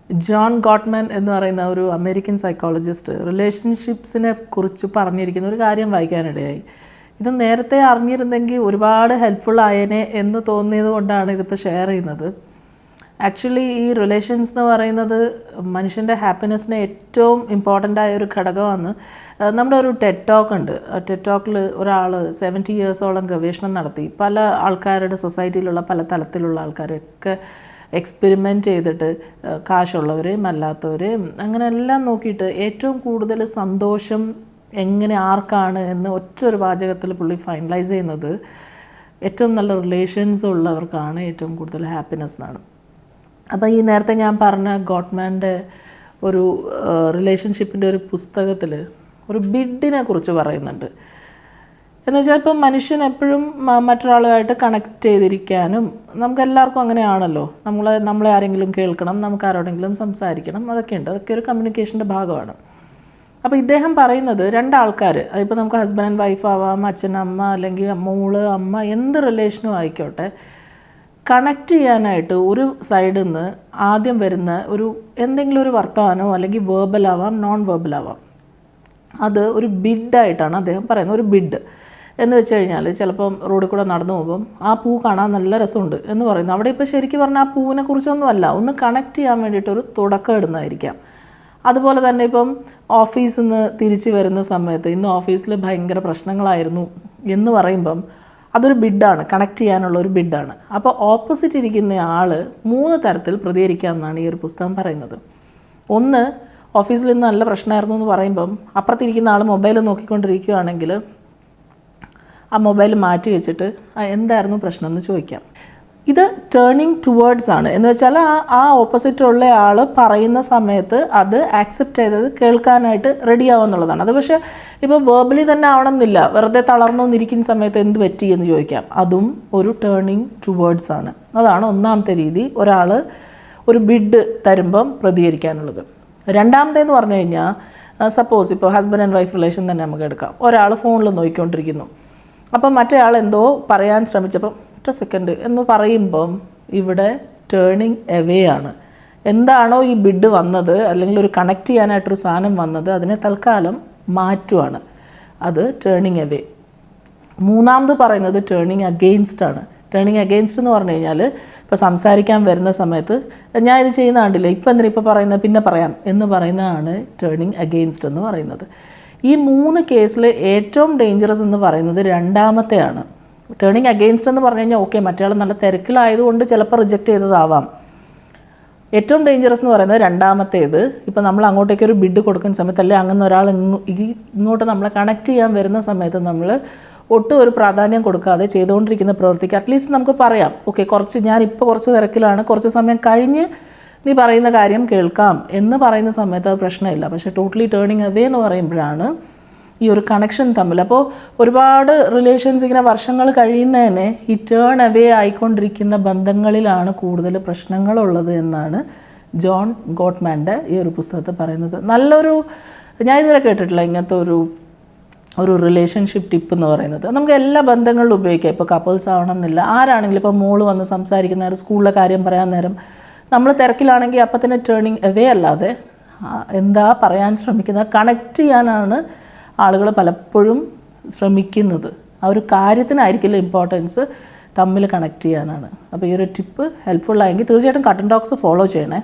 John Gottman എന്ന് പറയുന്ന ഒരു അമേരിക്കൻ സൈക്കോളജിസ്റ്റ് റിലേഷൻഷിപ്സിനെ കുറിച്ച് പറഞ്ഞിരിക്കുന്ന ഒരു കാര്യം വായിക്കാനിടയായി. ഇത് നേരത്തെ അറിഞ്ഞിരുന്നെങ്കിൽ ഒരുപാട് ഹെൽപ്ഫുൾ ആയേനെ എന്ന് തോന്നിയത് കൊണ്ടാണ് ഇതിപ്പോൾ ഷെയർ ചെയ്യുന്നത്. ആക്ച്വലി ഈ റിലേഷൻസ് എന്ന് പറയുന്നത് മനുഷ്യൻ്റെ ഹാപ്പിനെസ്സിന് ഏറ്റവും ഇമ്പോർട്ടൻ്റ് ആയ ഒരു ഘടകമാണ്. നമ്മുടെ ഒരു ടെഡ് ടോക്ക് ഉണ്ട്. ടെഡ് ടോക്കിൽ ഒരാൾ 70 ഇയേഴ്സോളം ഗവേഷണം നടത്തി പല ആൾക്കാരുടെ സൊസൈറ്റിയിലുള്ള പല തലത്തിലുള്ള ആൾക്കാരൊക്കെ എക്സ്പെരിമെൻറ്റ് ചെയ്തിട്ട് കാശുള്ളവരെയും അല്ലാത്തവരെയും അങ്ങനെ എല്ലാം നോക്കിയിട്ട് ഏറ്റവും കൂടുതൽ സന്തോഷം എങ്ങനെ ആർക്കാണ് എന്ന് ഒറ്റൊരു വാചകത്തിൽ പുള്ളി ഫൈനലൈസ് ചെയ്യുന്നത് ഏറ്റവും നല്ല റിലേഷൻസ് ഉള്ളവർക്കാണ് ഏറ്റവും കൂടുതൽ ഹാപ്പിനെസ് എന്നാണ്. അപ്പോൾ ഈ നേരത്തെ ഞാൻ പറഞ്ഞ ഗോട്ട്മാൻ്റെ ഒരു റിലേഷൻഷിപ്പിൻ്റെ ഒരു പുസ്തകത്തിൽ ഒരു ബിഡിനെ കുറിച്ച് പറയുന്നുണ്ട്. എന്ന് വെച്ചാൽ ഇപ്പം മനുഷ്യൻ എപ്പോഴും മറ്റൊരാളുമായിട്ട് കണക്ട് ചെയ്തിരിക്കാനും നമുക്കെല്ലാവർക്കും അങ്ങനെയാണല്ലോ. നമ്മളെ ആരെങ്കിലും കേൾക്കണം, നമുക്ക് ആരോടെങ്കിലും സംസാരിക്കണം, അതൊക്കെ ഒരു കമ്മ്യൂണിക്കേഷൻ്റെ ഭാഗമാണ്. അപ്പോൾ ഇദ്ദേഹം പറയുന്നത് രണ്ടാൾക്കാർ, അതിപ്പോൾ നമുക്ക് ഹസ്ബൻഡ് ആൻഡ് വൈഫ് ആവാം, അച്ഛൻ അമ്മ അല്ലെങ്കിൽ മോള് അമ്മ, എന്ത് റിലേഷനും ആയിക്കോട്ടെ, കണക്ട് ചെയ്യാനായിട്ട് ഒരു സൈഡിൽ നിന്ന് ആദ്യം വരുന്ന എന്തെങ്കിലും ഒരു വർത്തമാനമോ അല്ലെങ്കിൽ വേർബലാവാം നോൺ വേർബലാവാം, അത് ഒരു ബിഡായിട്ടാണ് അദ്ദേഹം പറയുന്നത്. ഒരു ബിഡ് എന്ന് വെച്ച് കഴിഞ്ഞാൽ ചിലപ്പം റോഡിൽ കൂടെ നടന്നു പോകുമ്പം ആ പൂ കാണാൻ നല്ല രസമുണ്ട് എന്ന് പറയുന്നു. അവിടെ ഇപ്പോൾ ശരിക്കും പറഞ്ഞാൽ ആ പൂവിനെ കുറിച്ചൊന്നും അല്ല, ഒന്ന് കണക്ട് ചെയ്യാൻ വേണ്ടിയിട്ടൊരു തുടക്കം ഇടുന്നതായിരിക്കാം. അതുപോലെ തന്നെ ഇപ്പം ഓഫീസിൽ നിന്ന് തിരിച്ച് വരുന്ന സമയത്ത് ഇന്ന് ഓഫീസിൽ ഭയങ്കര പ്രശ്നങ്ങളായിരുന്നു എന്ന് പറയുമ്പം അതൊരു ബിഡാണ്, കണക്ട് ചെയ്യാനുള്ള ഒരു ബിഡാണ്. അപ്പോൾ ഓപ്പോസിറ്റ് ഇരിക്കുന്ന ആൾ 3 തരത്തിൽ പ്രതികരിക്കാമെന്നാണ് ഈ ഒരു പുസ്തകം പറയുന്നത്. ഒന്ന്, ഓഫീസിൽ ഇന്ന് നല്ല പ്രശ്നമായിരുന്നു എന്ന് പറയുമ്പം അപ്പുറത്തിരിക്കുന്ന ആൾ മൊബൈൽ നോക്കിക്കൊണ്ടിരിക്കുകയാണെങ്കിൽ ആ മൊബൈൽ മാറ്റി വെച്ചിട്ട് എന്തായിരുന്നു പ്രശ്നം എന്ന് ചോദിക്കാം. ഇത് ടേണിങ് ടുവേർഡ്സ് ആണ്. എന്ന് വെച്ചാൽ ആ ഓപ്പോസിറ്റുള്ള ആൾ പറയുന്ന സമയത്ത് അത് ആക്സെപ്റ്റ് ചെയ്തത് കേൾക്കാനായിട്ട് റെഡി ആവുമെന്നുള്ളതാണ്. അത് പക്ഷേ ഇപ്പോൾ വേർബലി തന്നെ ആവണമെന്നില്ല. വെറുതെ തളർന്നൊന്നിരിക്കുന്ന സമയത്ത് എന്ത് പറ്റി എന്ന് ചോദിക്കാം. അതും ഒരു ടേണിങ് ടുവേർഡ്സ് ആണ്. അതാണ് ഒന്നാമത്തെ രീതി, ഒരാൾ ഒരു ബിഡ് തരുമ്പം പ്രതികരിക്കാനുള്ളത്. രണ്ടാമത്തേന്ന് പറഞ്ഞു കഴിഞ്ഞാൽ, സപ്പോസ് ഇപ്പോൾ ഹസ്ബൻഡ് ആൻഡ് വൈഫ് റിലേഷൻ തന്നെ നമുക്ക് എടുക്കാം. ഒരാൾ ഫോണിൽ നോക്കിക്കൊണ്ടിരിക്കുന്നു, അപ്പം മറ്റേ ആൾ എന്തോ പറയാൻ ശ്രമിച്ചപ്പം ഒറ്റ സെക്കൻഡ് എന്ന് പറയുമ്പം ഇവിടെ ടേണിങ് എവേ ആണ്. എന്താണോ ഈ ബിഡ് വന്നത് അല്ലെങ്കിൽ ഒരു കണക്ട് ചെയ്യാനായിട്ടൊരു സാധനം വന്നത് അതിനെ തൽക്കാലം മാറ്റുവാണ്. അത് ടേണിങ് എവേ. മൂന്നാമത് പറയുന്നത് ടേണിങ് അഗെയിൻസ്റ്റ് ആണ്. ടേണിങ് അഗെയിൻസ്റ്റ് എന്ന് പറഞ്ഞു കഴിഞ്ഞാൽ ഇപ്പോൾ സംസാരിക്കാൻ വരുന്ന സമയത്ത് ഞാൻ ഇത് ചെയ്യുന്ന കണ്ടില്ല, ഇപ്പം എന്തിനാ ഇപ്പോൾ പറയുന്നത്, പിന്നെ പറയാം എന്ന് പറയുന്നതാണ് ടേണിങ് അഗെയിൻസ്റ്റ് എന്ന് പറയുന്നത്. ഈ 3 കേസിൽ ഏറ്റവും ഡേഞ്ചറസ് എന്ന് പറയുന്നത് രണ്ടാമത്തെയാണ്. ടേണിങ് അഗെയിൻസ്റ്റ് എന്ന് പറഞ്ഞു കഴിഞ്ഞാൽ ഓക്കെ, മറ്റേ നല്ല തിരക്കിലായതുകൊണ്ട് ചിലപ്പോൾ റിജക്റ്റ് ചെയ്തതാവാം. ഏറ്റവും ഡേഞ്ചറസ് എന്ന് പറയുന്നത് രണ്ടാമത്തേത്. ഇപ്പോൾ നമ്മൾ അങ്ങോട്ടേക്ക് ഒരു ബിഡ് കൊടുക്കുന്ന സമയത്ത് അല്ലെങ്കിൽ അങ്ങനെ ഒരാൾ ഇങ്ങോട്ട് നമ്മളെ കണക്ട് ചെയ്യാൻ വരുന്ന സമയത്ത് നമ്മൾ ഒട്ടും ഒരു പ്രാധാന്യം കൊടുക്കാതെ ചെയ്തുകൊണ്ടിരിക്കുന്ന പ്രവൃത്തിക്ക് അറ്റ്ലീസ്റ്റ് നമുക്ക് പറയാം, ഓക്കെ ഞാനിപ്പോൾ കുറച്ച് തിരക്കിലാണ്, കുറച്ച് സമയം കഴിഞ്ഞ് നീ പറയുന്ന കാര്യം കേൾക്കാം എന്ന് പറയുന്ന സമയത്ത് അത് പ്രശ്നമില്ല. പക്ഷേ ടോട്ടലി ടേണിങ് അവേ എന്ന് പറയുമ്പോഴാണ് ഈ ഒരു കണക്ഷൻ തമ്മിൽ. അപ്പോൾ ഒരുപാട് റിലേഷൻസ് ഇങ്ങനെ വർഷങ്ങൾ കഴിയുന്നതിനെ ഈ ടേൺ അവേ ആയിക്കൊണ്ടിരിക്കുന്ന ബന്ധങ്ങളിലാണ് കൂടുതൽ പ്രശ്നങ്ങളുള്ളത് എന്നാണ് ജോൺ ഗോട്ട്മാൻ്റെ ഈ ഒരു പുസ്തകത്തിൽ പറയുന്നത്. ഞാൻ ഇതുവരെ കേട്ടിട്ടില്ല ഇങ്ങനത്തെ ഒരു റിലേഷൻഷിപ്പ് ടിപ്പ് എന്ന് പറയുന്നത്. നമുക്ക് എല്ലാ ബന്ധങ്ങളിലും ഉപയോഗിക്കാം. ഇപ്പോൾ കപ്പിൾസ് ആവണം എന്നില്ല, ആരാണെങ്കിലും. ഇപ്പോൾ മോള് വന്ന് സംസാരിക്കുന്ന നേരം, സ്കൂളിലെ കാര്യം പറയാൻ നേരം നമ്മൾ തിരക്കിലാണെങ്കിൽ അപ്പം തന്നെ ടേണിങ് അവേ അല്ലാതെ എന്താ പറയാൻ ശ്രമിക്കുന്നത് കണക്ട് ചെയ്യാനാണ് ആളുകൾ പലപ്പോഴും ശ്രമിക്കുന്നത്. ആ ഒരു കാര്യത്തിനായിരിക്കില്ല ഇമ്പോർട്ടൻസ്, തമ്മിൽ കണക്ട് ചെയ്യാനാണ്. അപ്പോൾ ഈ ഒരു ടിപ്പ് ഹെൽപ്ഫുൾ ആയെങ്കിൽ തീർച്ചയായിട്ടും കട്ടൻ ടോക്സ് ഫോളോ ചെയ്യണേ.